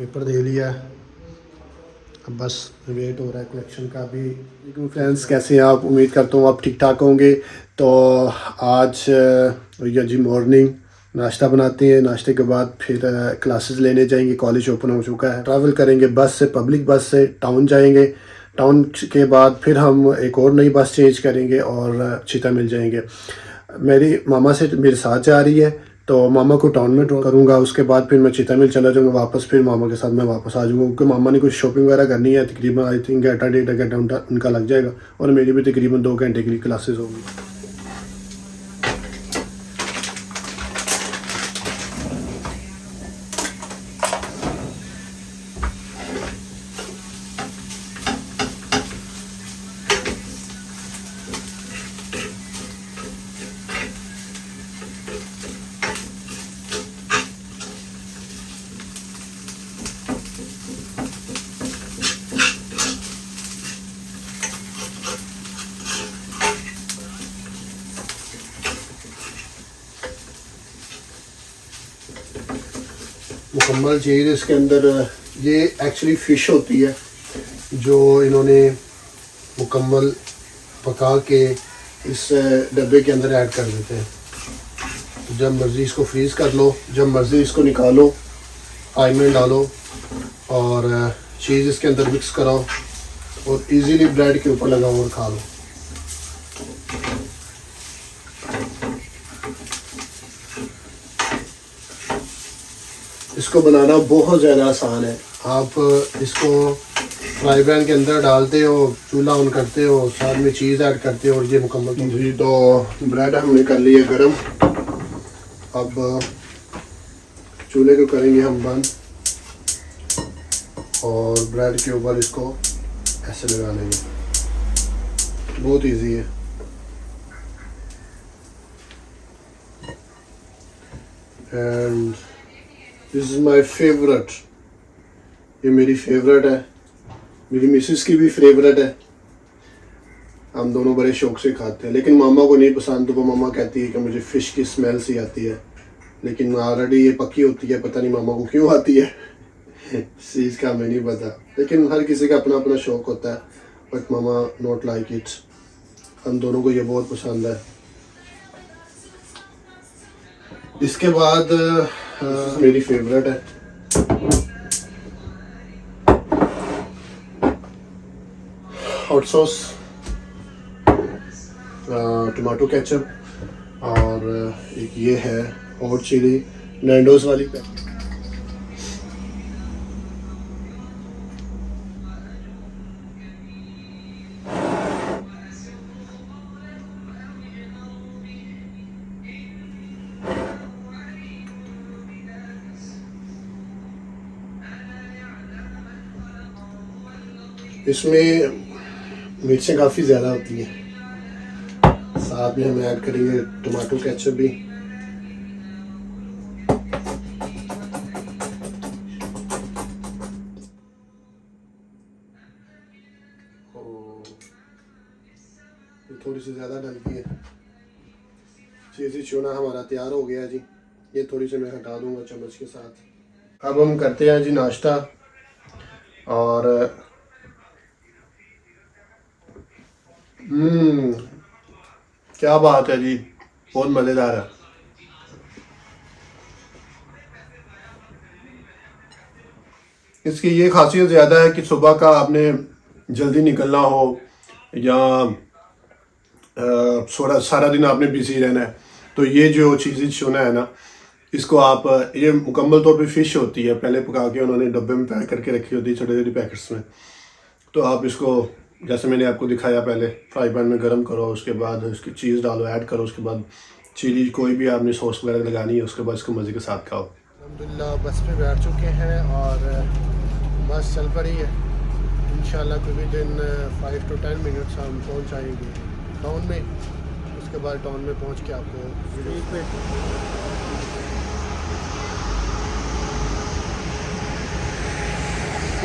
Paper दे लिया है, अब बस वेट हो रहा है कलेक्शन का भी। लेकिन फ्रेंड्स कैसे हैं आप? उम्मीद करता हूँ आप ठीक ठाक होंगे। तो आज भैया जी मॉर्निंग नाश्ता बनाते हैं, नाश्ते के बाद फिर क्लासेस लेने जाएंगे। कॉलेज ओपन हो चुका है, ट्रैवल करेंगे बस से, पब्लिक बस से टाउन जाएंगे। टाउन के बाद फिर हम एक और नई बस चेंज करेंगे और चिता मिल जाएंगे। मेरी मामा से मेरे साथ जा रही है, तो मामा को टाउन में ड्रॉप करूँगा। उसके बाद फिर मैं चितामिल चला जाऊँगा वापस, फिर मामा के साथ मैं वापस आ जाऊँगा, क्योंकि मामा ने कुछ शॉपिंग वगैरह करनी है। तकरीबन आई थिंक घंटा 1.5 घंटा उनका लग जाएगा, और मेरी भी तकरीबन 2 घंटे के लिए क्लासेस होंगी। मुकम्मल चीज़ इसके अंदर, ये एक्चुअली फ़िश होती है जो इन्होंने मुकम्मल पका के इस डब्बे के अंदर ऐड कर देते हैं। तो जब मर्ज़ी इसको फ्रीज़ कर लो, जब मर्ज़ी इसको निकालो, आई में डालो और चीज़ इसके अंदर मिक्स कराओ और इजीली ब्रेड के ऊपर लगाओ और खा लो। इसको बनाना बहुत ज़्यादा आसान है। आप इसको फ्राई पैन के अंदर डालते हो, चूल्हा ऑन करते हो, साथ में चीज़ ऐड करते हो और ये मुकम्मल जी। तो ब्रेड हमने कर लिया गरम, अब चूल्हे को करेंगे हम बंद और ब्रेड के ऊपर इसको ऐसे लगा लेंगे। बहुत इजी है। And this is my favourite, ये मेरी फेवरेट है, मेरी मिसेस की भी फेवरेट है। हम दोनों बड़े शौक से खाते हैं, लेकिन मामा को नहीं पसंद। तो वो मामा कहती है कि मुझे फ़िश की स्मेल सी आती है, लेकिन ऑलरेडी ये पकी होती है, पता नहीं मामा को क्यों आती है इस चीज़ का हमें नहीं पता, लेकिन हर किसी का अपना अपना शौक़ होता है। But mama not like it, हम दोनों को ये बहुत पसंद है। इसके बाद मेरी फेवरेट है हॉट सॉस, टमाटो केचप और एक ये है हॉट चिली नैंडोज़ वाली पैकेट। इसमें मिर्चें काफ़ी ज़्यादा होती हैं। साथ में हम ऐड करेंगे टमाटो केचप भी। थोड़ी सी ज़्यादा डल गई है। चीज़ी चूना हमारा तैयार हो गया जी। ये थोड़ी सी मैं हटा दूंगा चम्मच के साथ। अब हम करते हैं जी नाश्ता, और क्या बात है जी, बहुत मज़ेदार है। इसकी ये खासियत ज़्यादा है कि सुबह का आपने जल्दी निकलना हो या सारा दिन आपने बिजी रहना है, तो ये जो चीज़ी चूना है ना, इसको आप, ये मुकम्मल तौर पे फ़िश होती है, पहले पका के उन्होंने डब्बे में पैक करके रखी होती है छोटे छोटे पैकेट्स में। तो आप इसको, जैसे मैंने आपको दिखाया, पहले फ्राई पैन में गर्म करो, उसके बाद उसकी चीज़ डालो, ऐड करो, उसके बाद चिली कोई भी आपने सॉस वगैरह लगानी है, उसके बाद इसको मज़े के साथ खाओ। अल्हम्दुलिल्लाह बस पे बैठ चुके हैं और बस चल पड़ी है। इंशाल्लाह कोई भी दिन 5 to 10 मिनट्स हम पहुंच जाएंगे टाउन में। उसके बाद टाउन में पहुंच के आपको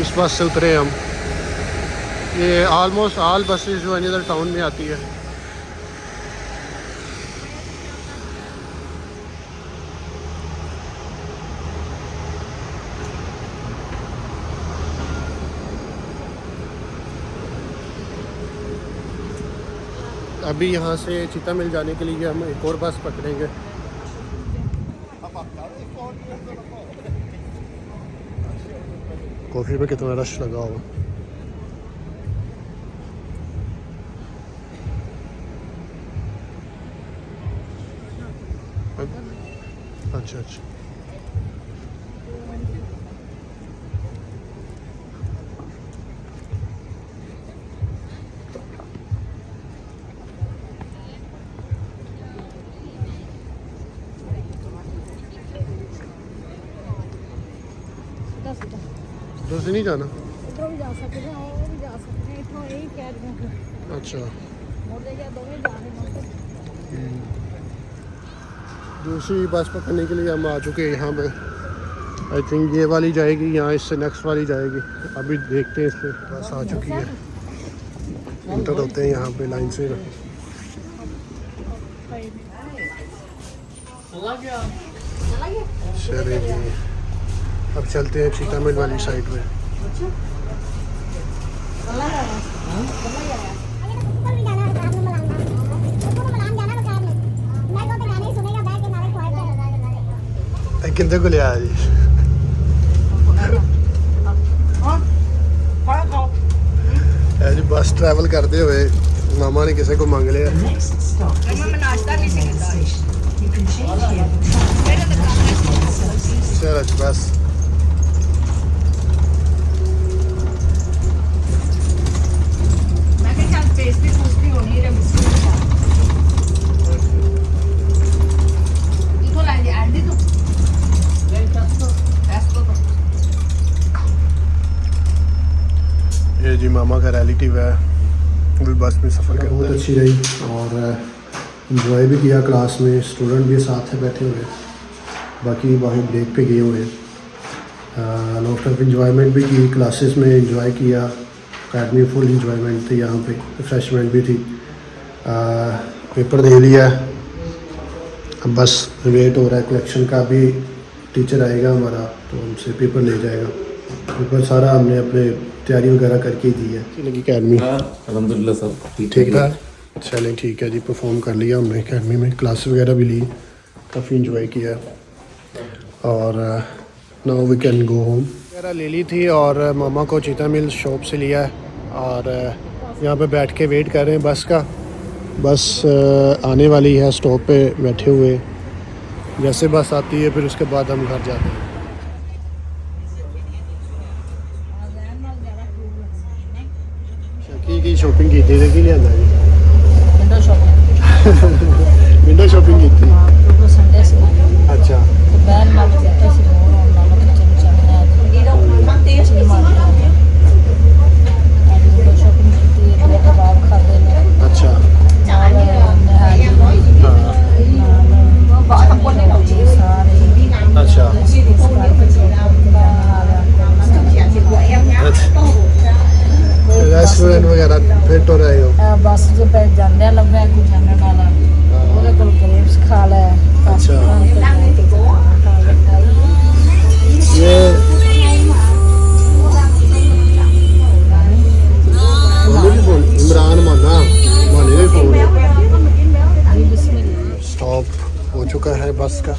इस बस से उतरे हम। ये ऑलमोस्ट ऑल बसेस जो है इधर टाउन में आती है। अभी यहाँ से चीता मिल जाने के लिए हम एक और बस पकड़ेंगे। कॉफ़ी पे कितना रश लगा हुआ। अच्छा अच्छा, उधर से नहीं जाना। इधर भी जा सकते हैं और भी जा सकते हैं, इतना यही कह रही हूँ। अच्छा, मोड़े या दोनों जाने में दूसरी बस पकड़ने के लिए हम आ चुके हैं यहाँ पे। आई थिंक ये वाली जाएगी, यहाँ इससे नेक्स्ट वाली जाएगी। अभी देखते हैं, इससे बस आ चुकी है। इंटर होते हैं यहाँ पे लाइन से। चलिए जी, अब चलते हैं चीता मिल वाली साइड में। किंदे को लिया जी? जी बस ट्रैवल करते हुए मामा ने किसी को मांग लिया। चल बस ये जी मामा का रिलेटिव है, वो भी बस में सफ़र करता है। बहुत अच्छी रही और इंजॉय भी किया क्लास में। स्टूडेंट भी साथ में बैठे हुए, बाकी बाहर ब्रेक पे गए हुए हैं। लॉट ऑफ इंजॉयमेंट भी की क्लासेस में, इंजॉय किया। अकेडमी फुल इंजॉयमेंट थी, यहाँ पे रिफ्रेशमेंट भी थी। पेपर दे लिया, अब बस वेट हो रहा है कलेक्शन का। भी टीचर आएगा हमारा तो हमसे पेपर ले जाएगा। पेपर सारा हमने अपने तैयारी वगैरह करके दी है। लगी अकेडमी? अल्हम्दुलिल्लाह सर ठीक था। चलें ठीक है जी, परफॉर्म कर लिया हमने अकेडमी में, क्लास वगैरह भी ली, काफ़ी इंजॉय किया। और now we can go home. वगैरह ले ली थी और मामा को चीता मिल शॉप से लिया है और यहाँ पे बैठ के वेट कर रहे हैं बस का। बस आने वाली है, स्टॉप पे बैठे हुए। जैसे बस आती है फिर उसके बाद हम घर जाते हैं। की शॉपिंग की थी लेकिन लिया जी विंडो शॉपिंग विंडो शॉपिंग की थी। तो संडे से अच्छा, तो बैन मार देते से मोर ऑनलाइन किचन चलना है। तेज नहीं मारते विंडो शॉपिंग की थी, दो कबाब खाते हैं। अच्छा नहाली बात बोलने का अच्छा रेस्टोरेंट वगैरह फिट हो रहे हो? बस जो पे जाने लगे कुछ जाने वाला ਉਹਦੇ ਕੋਲ ग्रेप्स खा ले। अच्छा, ये इमरान माना माने भी फोन स्टॉप हो चुका है बस का।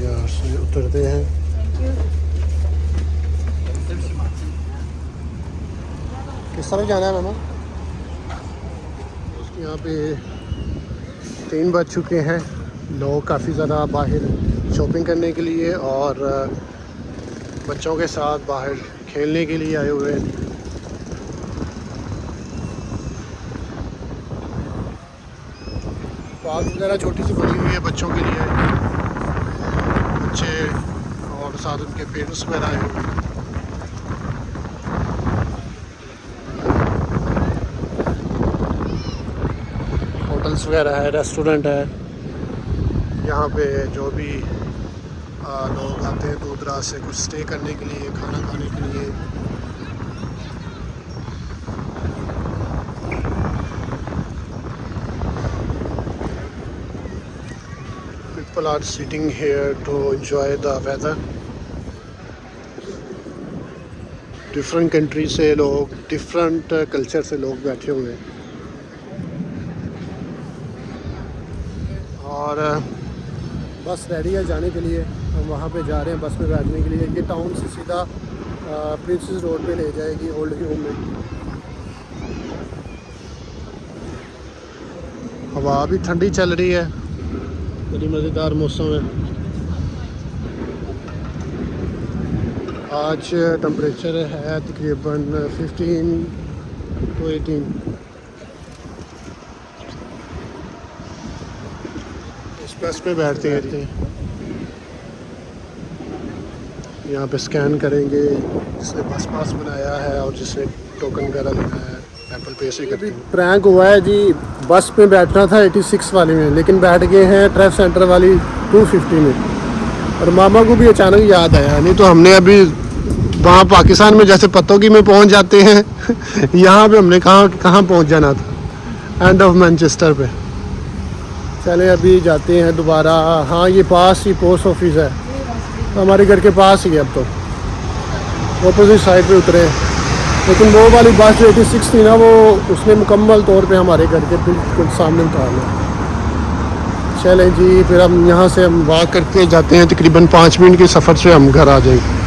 यार से उतरते हैं। किस तरह जाना है मामा? यहाँ पे 3 बज चुके हैं। लोग काफ़ी ज़्यादा बाहर शॉपिंग करने के लिए और बच्चों के साथ बाहर खेलने के लिए आए हुए हैं। पार्क वगैरह छोटी सी बनी हुई है बच्चों के लिए, बच्चे और साथ उनके पेरेंट्स वगैरह आए हुए हैं। होटल्स वगैरह है, रेस्टोरेंट है यहाँ पे। जो भी लोग आते हैं दूर दराज से कुछ स्टे करने के लिए, खाना खाने के लिए। People are sitting here to enjoy the weather. Different country से लोग, डिफरेंट कल्चर से लोग बैठे हुए हैं। बस रेडी है जाने के लिए, हम वहाँ पे जा रहे हैं बस में बैठने के लिए। ये टाउन से सीधा प्रिंसेस रोड पे ले जाएगी ओल्ड होम में। हवा भी ठंडी चल रही है, बड़ी मज़ेदार मौसम है। आज टेम्परेचर है तकरीबन 15 to 18। इस बस पे बैठते हैं, यहाँ पे स्कैन करेंगे जिसने बस पास बनाया है और जिसने टोकन वगैरह लिखा है, एप्पल पे से करते हैं। प्रैंक हुआ है जी, बस में बैठना था 86 वाली में, लेकिन बैठ गए हैं ट्रैफ सेंटर वाली 250 में। और मामा को भी अचानक याद आया, नहीं तो हमने अभी वहाँ पाकिस्तान में जैसे पतोगी में पहुँच जाते हैं यहाँ पे हमने कहाँ पहुँच जाना था, एंड ऑफ मैनचेस्टर पे। चले अभी जाते हैं दोबारा। हाँ ये पास ही पोस्ट ऑफिस है, तो हमारे घर के पास ही है। अब तो ऑपोजिट साइड पे उतरे, लेकिन वो वाली बस जो 86 थी ना, वो उसने मुकम्मल तौर पे हमारे घर के बिल्कुल सामने उतारना। चलें जी, फिर हम यहाँ से हम वॉक करके जाते हैं, तकरीबन 5 मिनट के सफ़र से हम घर आ जाएंगे।